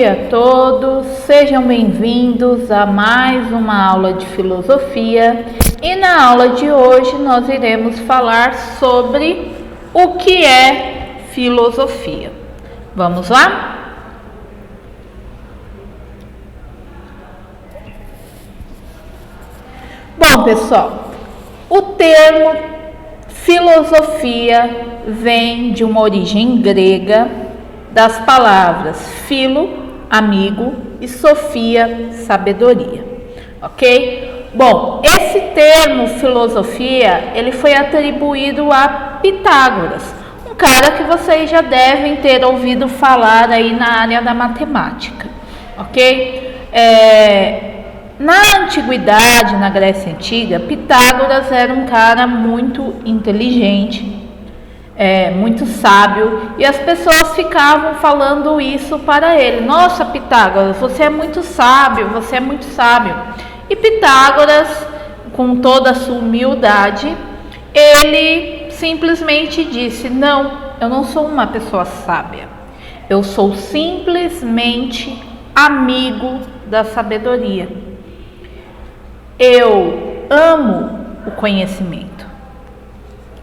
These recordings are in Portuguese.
dia a todos, sejam bem-vindos a mais uma aula de filosofia e na aula de hoje nós iremos falar sobre o que é filosofia. Vamos lá? Bom, pessoal, o termo filosofia vem de uma origem grega das palavras philo, amigo, e sofia, sabedoria, ok? Bom, esse termo filosofia, ele foi atribuído a Pitágoras, um cara que vocês já devem ter ouvido falar aí na área da matemática, ok? Na antiguidade, na Grécia Antiga, Pitágoras era um cara muito inteligente, muito sábio, e as pessoas ficavam falando isso para ele: nossa, Pitágoras, você é muito sábio, você é muito sábio. E Pitágoras, com toda a sua humildade, ele simplesmente disse: não, eu não sou uma pessoa sábia, eu sou simplesmente amigo da sabedoria. Eu amo o conhecimento.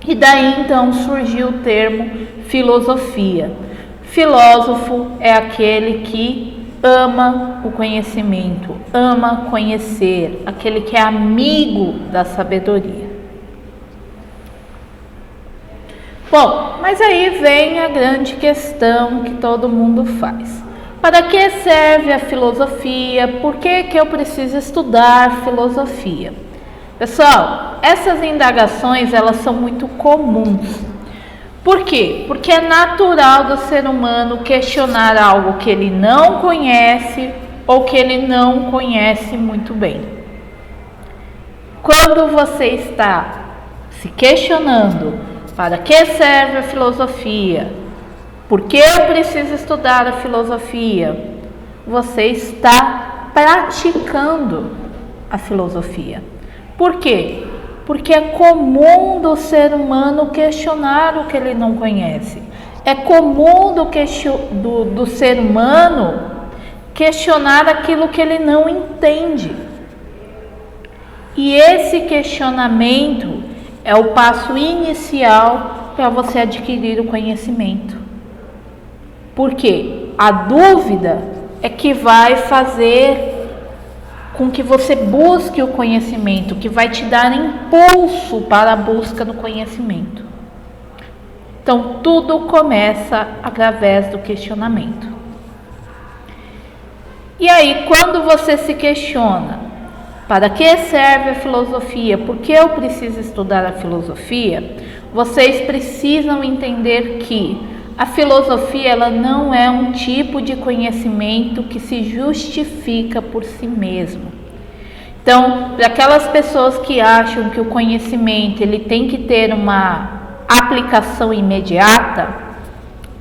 E daí então surgiu o termo filosofia. Filósofo é aquele que ama o conhecimento, ama conhecer, aquele que é amigo da sabedoria. Bom, mas aí vem a grande questão que todo mundo faz. Para que serve a filosofia? Por que eu preciso estudar filosofia? Pessoal, essas indagações, elas são muito comuns. Por quê? Porque é natural do ser humano questionar algo que ele não conhece ou que ele não conhece muito bem. Quando você está se questionando para que serve a filosofia, por que eu preciso estudar a filosofia, você está praticando a filosofia. Por quê? Porque é comum do ser humano questionar o que ele não conhece. É comum do ser humano questionar aquilo que ele não entende. E esse questionamento é o passo inicial para você adquirir o conhecimento. Por quê? A dúvida é que vai fazer com que você busque o conhecimento, que vai te dar impulso para a busca do conhecimento. Então, tudo começa através do questionamento. E aí, quando você se questiona, para que serve a filosofia? Por que eu preciso estudar a filosofia? Vocês precisam entender que a filosofia, ela não é um tipo de conhecimento que se justifica por si mesmo. Então, para aquelas pessoas que acham que o conhecimento ele tem que ter uma aplicação imediata,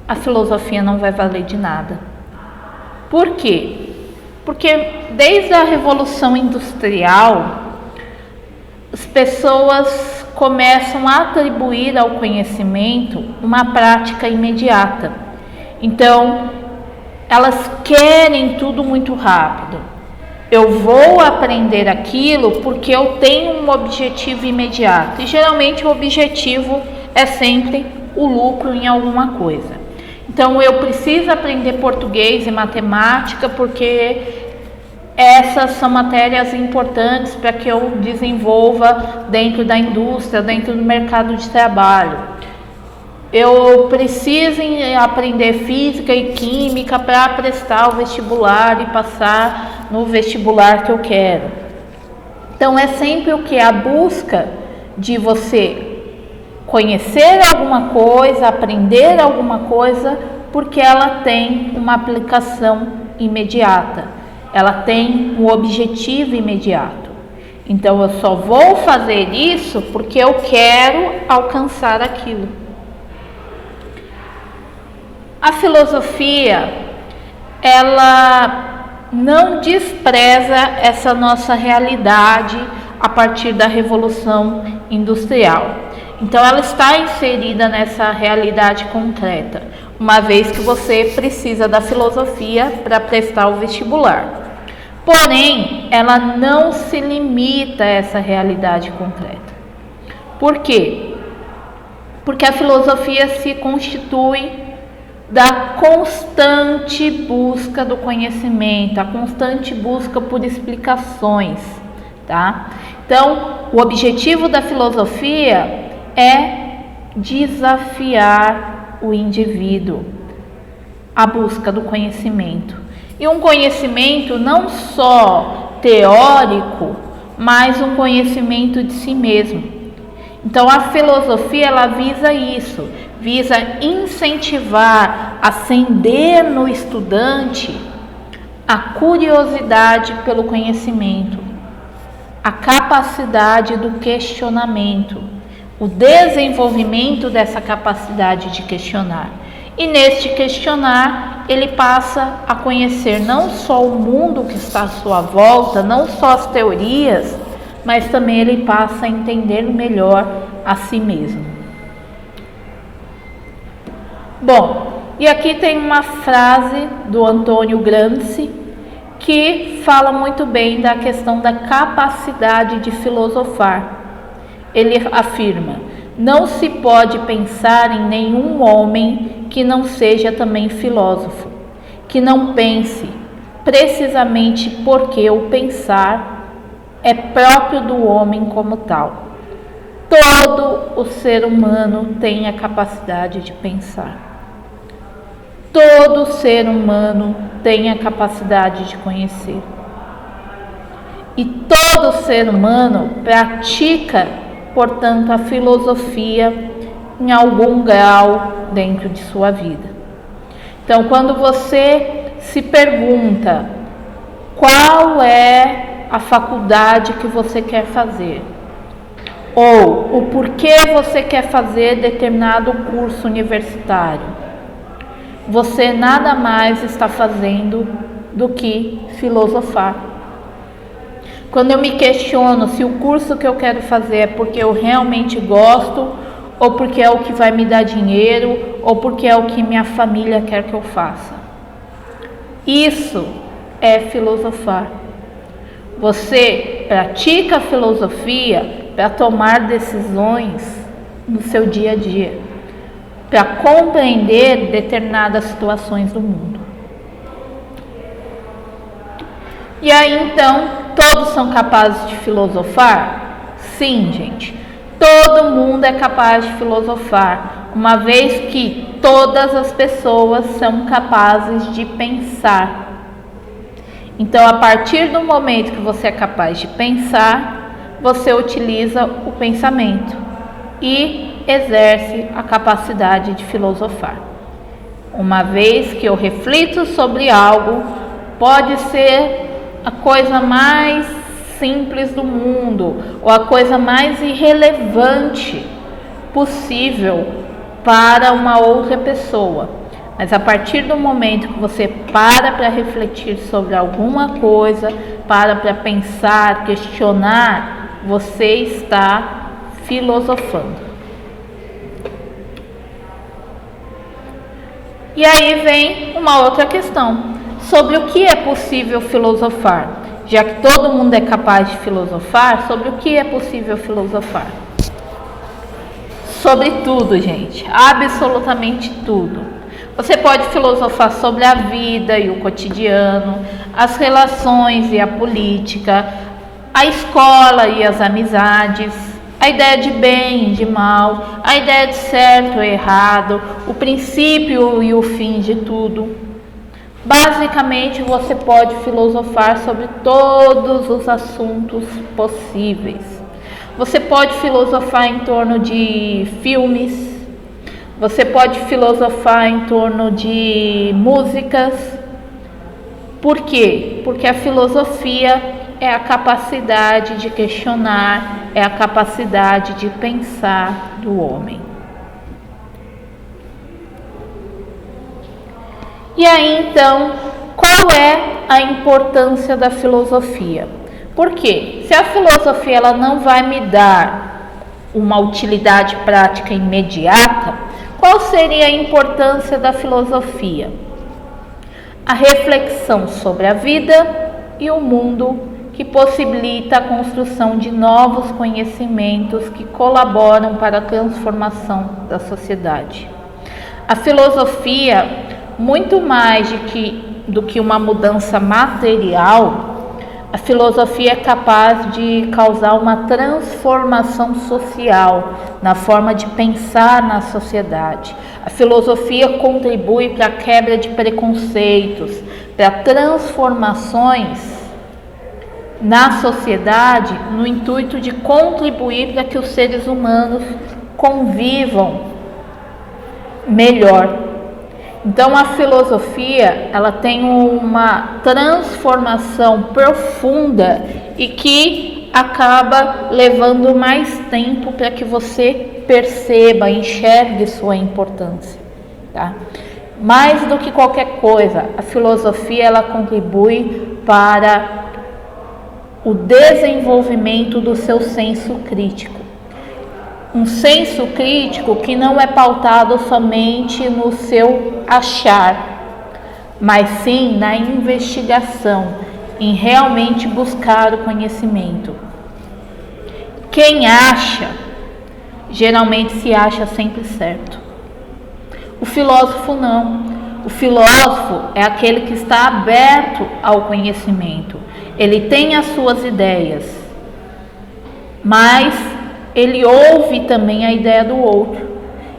a filosofia não vai valer de nada. Por quê? Porque desde a Revolução Industrial, as pessoas começam a atribuir ao conhecimento uma prática imediata. Então, elas querem tudo muito rápido. Eu vou aprender aquilo porque eu tenho um objetivo imediato. E geralmente o objetivo é sempre o lucro em alguma coisa. Então, eu preciso aprender português e matemática porque essas são matérias importantes para que eu desenvolva dentro da indústria, dentro do mercado de trabalho. Eu preciso aprender física e química para prestar o vestibular e passar no vestibular que eu quero. Então, é sempre o que? A busca de você conhecer alguma coisa, aprender alguma coisa, porque ela tem uma aplicação imediata. Ela tem um objetivo imediato. Então, eu só vou fazer isso porque eu quero alcançar aquilo. A filosofia, ela não despreza essa nossa realidade a partir da Revolução Industrial. Então, ela está inserida nessa realidade concreta. uma vez que você precisa da filosofia para prestar o vestibular. Porém, ela não se limita a essa realidade concreta. Por quê? Porque a filosofia se constitui da constante busca do conhecimento, a constante busca por explicações, tá? Então, o objetivo da filosofia é desafiar o indivíduo à busca do conhecimento. E um conhecimento não só teórico, mas um conhecimento de si mesmo. Então a filosofia ela visa isso, visa incentivar, acender no estudante a curiosidade pelo conhecimento, a capacidade do questionamento, o desenvolvimento dessa capacidade de questionar. E neste questionar, ele passa a conhecer não só o mundo que está à sua volta, não só as teorias, mas também ele passa a entender melhor a si mesmo. Bom, e aqui tem uma frase do Antônio Gramsci que fala muito bem da questão da capacidade de filosofar. Ele afirma: não se pode pensar em nenhum homem que não seja também filósofo, que não pense, precisamente porque o pensar é próprio do homem como tal. Todo o ser humano tem a capacidade de pensar. Todo ser humano tem a capacidade de conhecer. E todo ser humano pratica, portanto, a filosofia em algum grau dentro de sua vida. Então, quando você se pergunta qual é a faculdade que você quer fazer, ou o porquê você quer fazer determinado curso universitário, você nada mais está fazendo do que filosofar. Quando eu me questiono se o curso que eu quero fazer é porque eu realmente gosto, ou porque é o que vai me dar dinheiro, ou porque é o que minha família quer que eu faça. Isso é filosofar. Você pratica a filosofia para tomar decisões no seu dia a dia, para compreender determinadas situações do mundo. E aí então, todos são capazes de filosofar? Sim, gente. Todo mundo é capaz de filosofar, uma vez que todas as pessoas são capazes de pensar. Então, a partir do momento que você é capaz de pensar, você utiliza o pensamento e exerce a capacidade de filosofar. Uma vez que eu reflito sobre algo, pode ser a coisa mais simples do mundo, ou a coisa mais irrelevante possível para uma outra pessoa. Mas a partir do momento que você para refletir sobre alguma coisa, para pensar, questionar, você está filosofando. E aí vem uma outra questão, sobre o que é possível filosofar. Já que todo mundo é capaz de filosofar, sobre o que é possível filosofar? Sobre tudo, gente, absolutamente tudo. Você pode filosofar sobre a vida e o cotidiano, as relações e a política, a escola e as amizades, a ideia de bem e de mal, a ideia de certo e errado, o princípio e o fim de tudo. Basicamente, você pode filosofar sobre todos os assuntos possíveis. Você pode filosofar em torno de filmes, você pode filosofar em torno de músicas. Por quê? Porque a filosofia é a capacidade de questionar, é a capacidade de pensar do homem. E aí, então, qual é a importância da filosofia? Por quê? Se a filosofia ela não vai me dar uma utilidade prática imediata, Qual seria a importância da filosofia? A reflexão sobre a vida e o mundo, que possibilita a construção de novos conhecimentos que colaboram para a transformação da sociedade. A filosofia, muito mais do que uma mudança material, a filosofia é capaz de causar uma transformação social na forma de pensar na sociedade. A filosofia contribui para a quebra de preconceitos, para transformações na sociedade, no intuito de contribuir para que os seres humanos convivam melhor. Então a filosofia, ela tem uma transformação profunda e que acaba levando mais tempo para que você perceba, enxergue sua importância, tá? Mais do que qualquer coisa, a filosofia ela contribui para o desenvolvimento do seu senso crítico. Um senso crítico que não é pautado somente no seu achar, mas sim na investigação, em realmente buscar o conhecimento. Quem acha, geralmente se acha sempre certo. O filósofo não. O filósofo é aquele que está aberto ao conhecimento. Ele tem as suas ideias, mas ele ouve também a ideia do outro.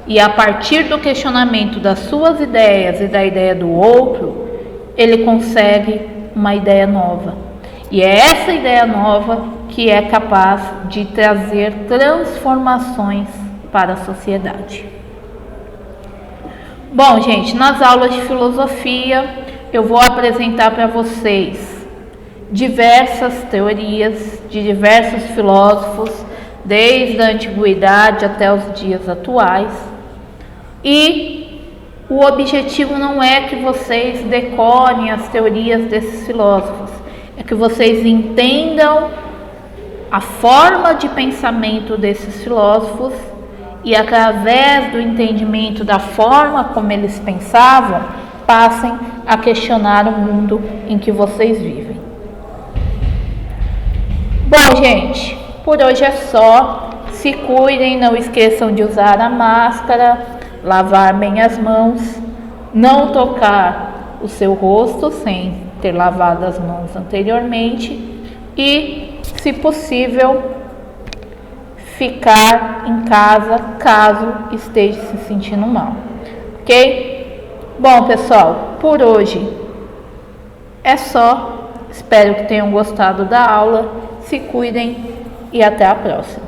E a partir do questionamento das suas ideias e da ideia do outro, ele consegue uma ideia nova. E é essa ideia nova que é capaz de trazer transformações para a sociedade. Bom, gente, nas aulas de filosofia eu vou apresentar para vocês diversas teorias de diversos filósofos, desde a antiguidade até os dias atuais. E o objetivo não é que vocês decorem as teorias desses filósofos, é que vocês entendam a forma de pensamento desses filósofos e, através do entendimento da forma como eles pensavam, passem a questionar o mundo em que vocês vivem. Bom, gente, por hoje é só. Se cuidem, não esqueçam de usar a máscara, lavar bem as mãos, não tocar o seu rosto sem ter lavado as mãos anteriormente e, se possível, ficar em casa caso esteja se sentindo mal, ok? Bom, pessoal, por hoje é só. Espero que tenham gostado da aula. Se cuidem e até a próxima.